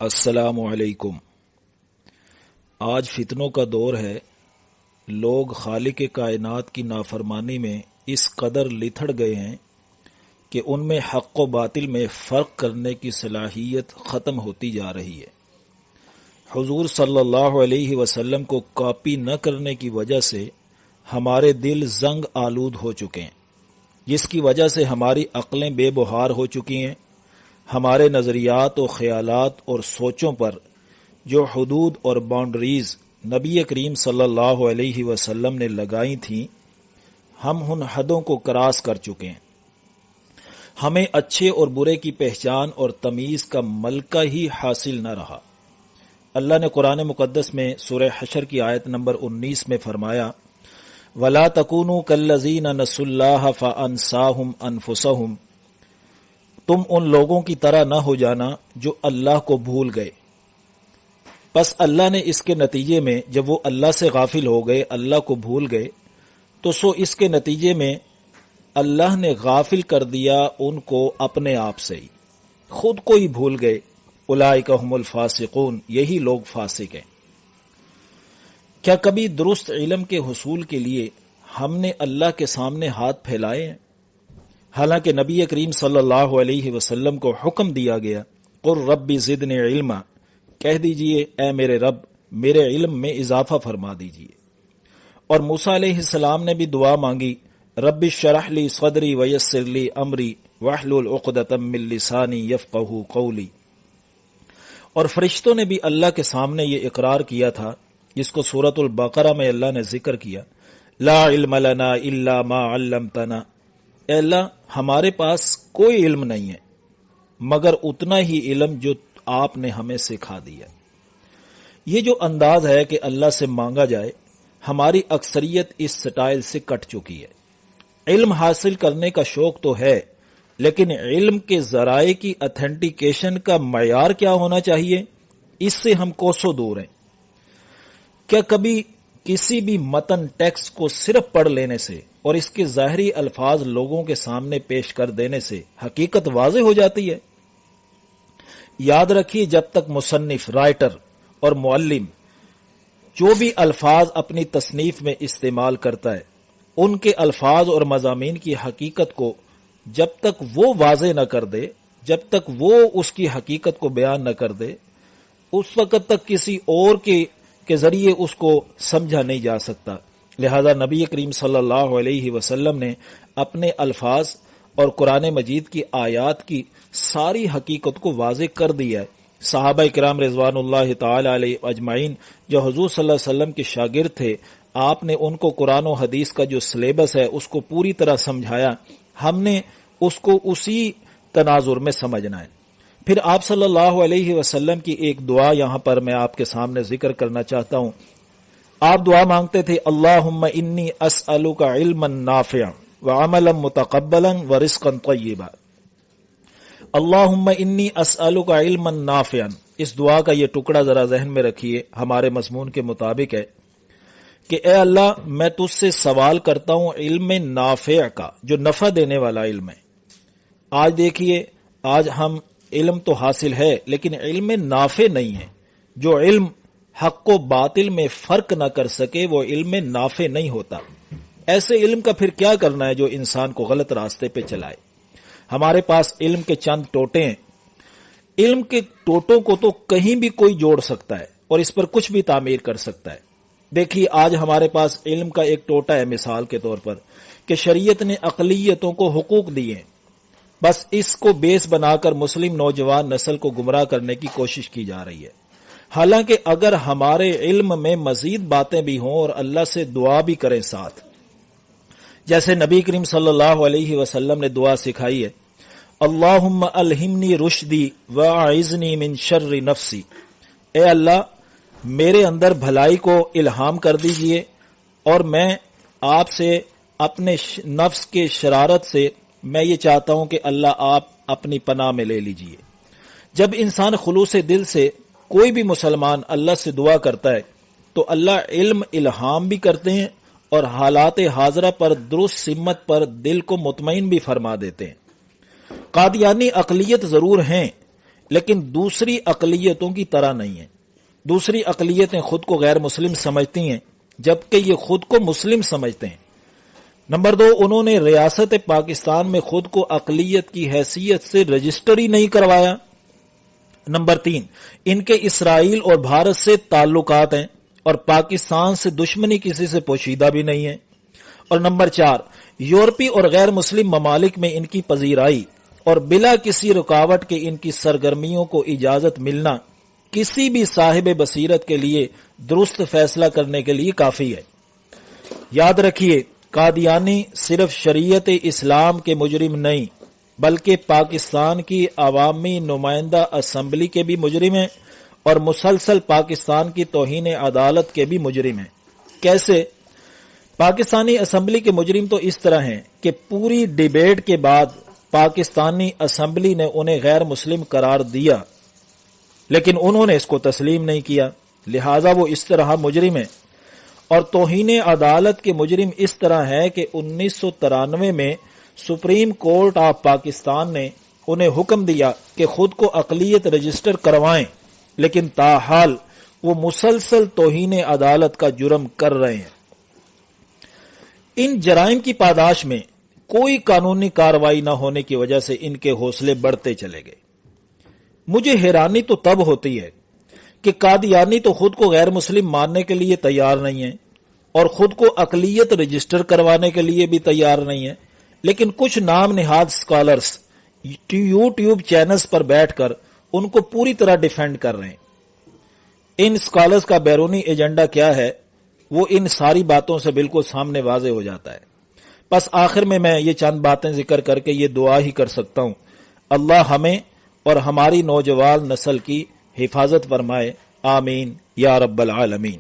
السلام علیکم۔ آج فتنوں کا دور ہے۔ لوگ خالق کائنات کی نافرمانی میں اس قدر لتھڑ گئے ہیں کہ ان میں حق و باطل میں فرق کرنے کی صلاحیت ختم ہوتی جا رہی ہے۔ حضور صلی اللہ علیہ وسلم کو کاپی نہ کرنے کی وجہ سے ہمارے دل زنگ آلود ہو چکے ہیں، جس کی وجہ سے ہماری عقلیں بے بہار ہو چکی ہیں۔ ہمارے نظریات و خیالات اور سوچوں پر جو حدود اور باؤنڈریز نبی کریم صلی اللہ علیہ وسلم نے لگائی تھیں، ہم ان حدوں کو کراس کر چکے ہیں۔ ہمیں اچھے اور برے کی پہچان اور تمیز کا ملکہ ہی حاصل نہ رہا۔ اللہ نے قرآن مقدس میں سورہ حشر کی آیت نمبر 19 میں فرمایا، وَلَا تَكُونُوا كَالَّذِينَ نَسُوا اللَّهَ فَأَنسَاهُمْ أَنفُسَهُمْ، تم ان لوگوں کی طرح نہ ہو جانا جو اللہ کو بھول گئے۔ پس اللہ نے اس کے نتیجے میں جب وہ اللہ سے غافل ہو گئے، اللہ کو بھول گئے، تو اس کے نتیجے میں اللہ نے غافل کر دیا ان کو اپنے آپ سے ہی، خود کو ہی بھول گئے۔ اولئک ھم الفاسقون، یہی لوگ فاسق ہیں۔ کیا کبھی درست علم کے حصول کے لیے ہم نے اللہ کے سامنے ہاتھ پھیلائے ہیں؟ حالانکہ نبی کریم صلی اللہ علیہ وسلم کو حکم دیا گیا، قل رب زدنی علما، کہہ دیجئے اے میرے رب میرے علم میں اضافہ فرما دیجئے۔ اور موسیٰ علیہ السلام نے بھی دعا مانگی، رب اشرح لی صدری ویسر لی امری واحلل عقدۃ من لسانی یفقہوا قولی۔ اور فرشتوں نے بھی اللہ کے سامنے یہ اقرار کیا تھا، جس کو سورۃ البقرہ میں اللہ نے ذکر کیا، لا علم لنا الا ما علمتنا، اے اللہ ہمارے پاس کوئی علم نہیں ہے مگر اتنا ہی علم جو آپ نے ہمیں سکھا دیا۔ یہ جو انداز ہے کہ اللہ سے مانگا جائے، ہماری اکثریت اس سٹائل سے کٹ چکی ہے۔ علم حاصل کرنے کا شوق تو ہے، لیکن علم کے ذرائع کی اتھینٹیکیشن کا معیار کیا ہونا چاہیے، اس سے ہم کوسوں دور ہیں۔ کیا کبھی کسی بھی متن ٹیکسٹ کو صرف پڑھ لینے سے اور اس کے ظاہری الفاظ لوگوں کے سامنے پیش کر دینے سے حقیقت واضح ہو جاتی ہے؟ یاد رکھیے، جب تک مصنف، رائٹر اور معلم جو بھی الفاظ اپنی تصنیف میں استعمال کرتا ہے، ان کے الفاظ اور مضامین کی حقیقت کو جب تک وہ واضح نہ کر دے، جب تک وہ اس کی حقیقت کو بیان نہ کر دے، اس وقت تک کسی اور کے ذریعے اس کو سمجھا نہیں جا سکتا۔ لہذا نبی کریم صلی اللہ علیہ وسلم نے اپنے الفاظ اور قرآن مجید کی آیات کی ساری حقیقت کو واضح کر دیا ہے۔ صحابہ کرام رضوان اللہ تعالی علیہ اجمعین جو حضور صلی اللہ علیہ وسلم کے شاگرد تھے، آپ نے ان کو قرآن و حدیث کا جو سلیبس ہے اس کو پوری طرح سمجھایا۔ ہم نے اس کو اسی تناظر میں سمجھنا ہے۔ پھر آپ صلی اللہ علیہ وسلم کی ایک دعا یہاں پر میں آپ کے سامنے ذکر کرنا چاہتا ہوں۔ آپ دعا مانگتے تھے، اللہم انی اسألک علما نافعا وعملا متقبلا ورزقا طیبا۔ اللہم انی اسألک علما نافعا، اس دعا کا یہ ٹکڑا ذرا ذہن میں رکھیے، ہمارے مضمون کے مطابق ہے کہ اے اللہ میں تجھ سے سوال کرتا ہوں علم نافع کا، جو نفع دینے والا علم ہے۔ آج دیکھیے، آج ہم علم تو حاصل ہے لیکن علم نافع نہیں ہے۔ جو علم حق و باطل میں فرق نہ کر سکے وہ علم نافع نہیں ہوتا۔ ایسے علم کا پھر کیا کرنا ہے جو انسان کو غلط راستے پہ چلائے؟ ہمارے پاس علم کے چند ٹوٹے ہیں۔ علم کے ٹوٹوں کو تو کہیں بھی کوئی جوڑ سکتا ہے اور اس پر کچھ بھی تعمیر کر سکتا ہے۔ دیکھیے، آج ہمارے پاس علم کا ایک ٹوٹا ہے، مثال کے طور پر کہ شریعت نے اقلیتوں کو حقوق دیے ہیں، بس اس کو بیس بنا کر مسلم نوجوان نسل کو گمراہ کرنے کی کوشش کی جا رہی ہے۔ حالانکہ اگر ہمارے علم میں مزید باتیں بھی ہوں اور اللہ سے دعا بھی کریں ساتھ، جیسے نبی کریم صلی اللہ علیہ وسلم نے دعا سکھائی ہے، اللہم الہمنی رشدی واعذنی من شر نفسی، اے اللہ میرے اندر بھلائی کو الہام کر دیجئے اور میں آپ سے اپنے نفس کے شرارت سے میں یہ چاہتا ہوں کہ اللہ آپ اپنی پناہ میں لے لیجئے۔ جب انسان خلوص دل سے، کوئی بھی مسلمان اللہ سے دعا کرتا ہے تو اللہ علم الہام بھی کرتے ہیں اور حالات حاضرہ پر درست سمت پر دل کو مطمئن بھی فرما دیتے ہیں۔ قادیانی اقلیت ضرور ہیں، لیکن دوسری اقلیتوں کی طرح نہیں ہیں۔ دوسری اقلیتیں خود کو غیر مسلم سمجھتی ہیں جبکہ یہ خود کو مسلم سمجھتے ہیں۔ نمبر 2، انہوں نے ریاست پاکستان میں خود کو اقلیت کی حیثیت سے رجسٹر ہی نہیں کروایا۔ نمبر 3، ان کے اسرائیل اور بھارت سے تعلقات ہیں اور پاکستان سے دشمنی کسی سے پوشیدہ بھی نہیں ہے۔ اور نمبر 4، یورپی اور غیر مسلم ممالک میں ان کی پذیرائی اور بلا کسی رکاوٹ کے ان کی سرگرمیوں کو اجازت ملنا کسی بھی صاحب بصیرت کے لیے درست فیصلہ کرنے کے لیے کافی ہے۔ یاد رکھیے، قادیانی صرف شریعت اسلام کے مجرم نہیں بلکہ پاکستان کی عوامی نمائندہ اسمبلی کے بھی مجرم ہیں اور مسلسل پاکستان کی توہین عدالت کے بھی مجرم ہیں۔ کیسے؟ پاکستانی اسمبلی کے مجرم تو اس طرح ہیں کہ پوری ڈیبیٹ کے بعد پاکستانی اسمبلی نے انہیں غیر مسلم قرار دیا لیکن انہوں نے اس کو تسلیم نہیں کیا، لہٰذا وہ اس طرح مجرم ہیں۔ اور توہین عدالت کے مجرم اس طرح ہے کہ 1993 میں سپریم کورٹ آف پاکستان نے انہیں حکم دیا کہ خود کو اقلیت رجسٹر کروائیں، لیکن تاحال وہ مسلسل توہین عدالت کا جرم کر رہے ہیں۔ ان جرائم کی پاداش میں کوئی قانونی کارروائی نہ ہونے کی وجہ سے ان کے حوصلے بڑھتے چلے گئے۔ مجھے حیرانی تو تب ہوتی ہے کہ قادیانی تو خود کو غیر مسلم ماننے کے لیے تیار نہیں ہے اور خود کو اقلیت رجسٹر کروانے کے لیے بھی تیار نہیں ہے، لیکن کچھ نام نہاد اسکالرز یوٹیوب چینلز پر بیٹھ کر ان کو پوری طرح ڈیفینڈ کر رہے ہیں۔ ان اسکالرز کا بیرونی ایجنڈا کیا ہے وہ ان ساری باتوں سے بالکل سامنے واضح ہو جاتا ہے۔ بس آخر میں یہ چند باتیں ذکر کر کے یہ دعا ہی کر سکتا ہوں، اللہ ہمیں اور ہماری نوجوان نسل کی حفاظت فرمائے، آمین یا رب العالمین۔